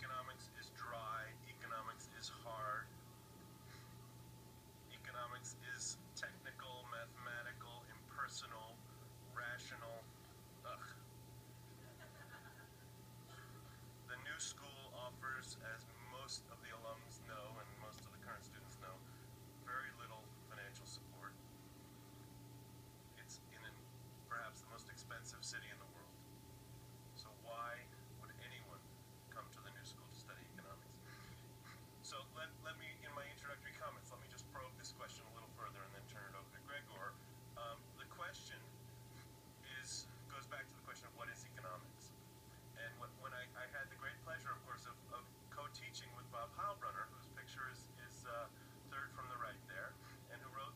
Economics is dry, economics is hard, economics is technical, mathematical, impersonal, rational. Ugh. The new school offers, as most of the alums know and most of the current students know, very little financial support. It's in perhaps the most expensive city in the world. So why would anyone come to the new school to study economics? So let me, in my introductory comments, let me just probe this question a little further and then turn it over to Gregor. The question goes back to the question of what is economics. And when I had the great pleasure, of course, of co-teaching with Bob Heilbronner, whose picture is third from the right there, and who wrote,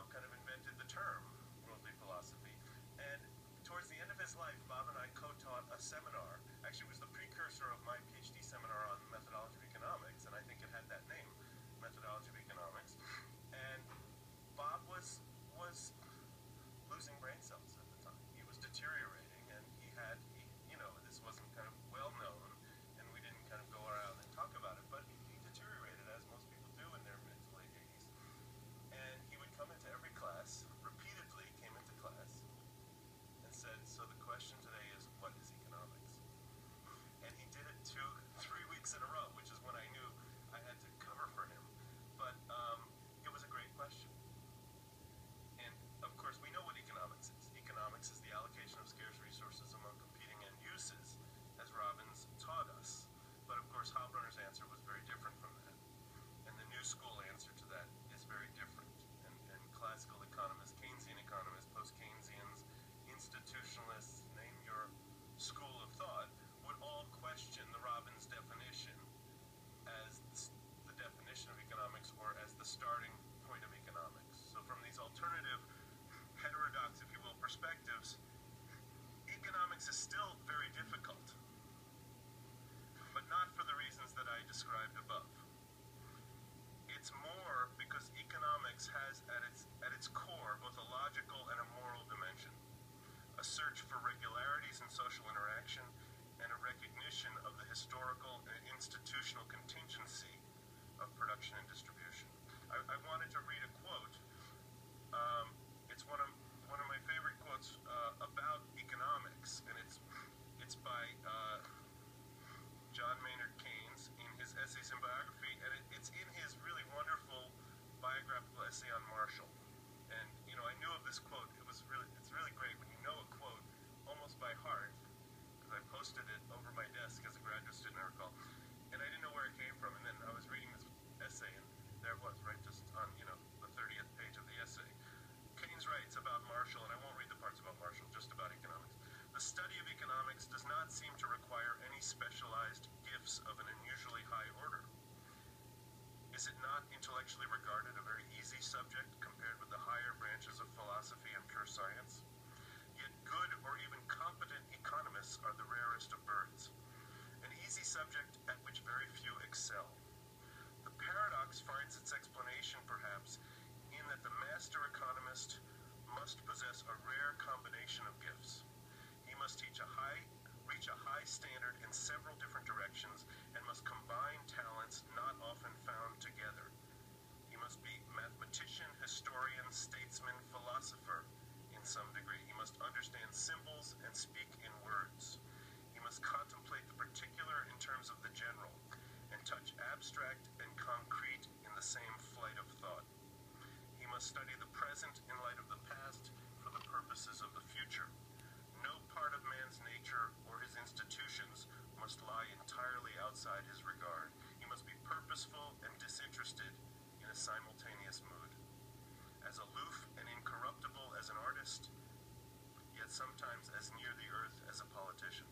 kind of invented the term worldly philosophy. And towards the end of his life, Bob and I co-taught a seminar. Actually, it was the precursor of my PhD seminar on methodology of economics, and I think it had that name, methodology of economics. And Bob was losing brain cells at the time. He was deteriorating, and this wasn't kind of well known, and we didn't kind of go around and talk about it, but he deteriorated, as most people do in their mid to late 80s. And he would come into every class, repeatedly came into class, and said, so the question today is, what is economics? And he did it 2-3 weeks in a row, which is when I knew I had to cover for him. But it was a great question. And of course, we know what economics is. Economics is the allocation of scarce resources among competing end uses, as Robbins taught us. But of course, Heilbronner's answer was very different from that. And the new school answer to that is very different. And classical economists, Keynesian economists, post-Keynesians, institutionalists, name your school of thought, would all question the Robbins definition as the definition of economics or as the starting point of economics. So from these alternative, heterodox, if you will, perspectives, economics is still very difficult, but not for the reasons that I described above. It's more because economics has at its core both a logical and a moral dimension, a search for regularities in social interaction, and a recognition of the historical and institutional contingency of production and distribution. I wanted to read a quote. It's one of my favorite quotes about economics, and it's by John Maynard Keynes in his Essays and Biography, and it's in his really wonderful biographical essay on Marshall. And I knew of this quote. It's really great when you know a quote almost by heart, because I posted it over my desk as a graduate student, I recall, and I didn't know where it came from. And then I was reading this essay, and there it was, right just on the 30th page of the essay. Keynes writes about Marshall, and I won't read the parts about Marshall, just about economics. The study of economics does not seem to require any specialized gifts of an unusually high order. Is it not intellectually regarded a very easy subject compared with the higher branches of philosophy and pure science? Yet good or even competent economists are the rarest of birds, an easy subject at which very few excel. The paradox finds its explanation, perhaps, in that the master economist must possess a rare combination of gifts. He must reach a high standard in several different directions and must combine talents not often found together. He must be mathematician, historian, statesman, philosopher in some degree. He must understand symbols and speak in words. He must contemplate the particular in terms of the general and touch abstract and concrete in the same flight of thought. He must study the present in light of the past for the purposes of the future. No part of man's nature or his institutions must lie entirely outside his regard. He must be purposeful and disinterested in a simultaneous mood. As aloof and incorruptible as an artist, yet sometimes as near the earth as a politician.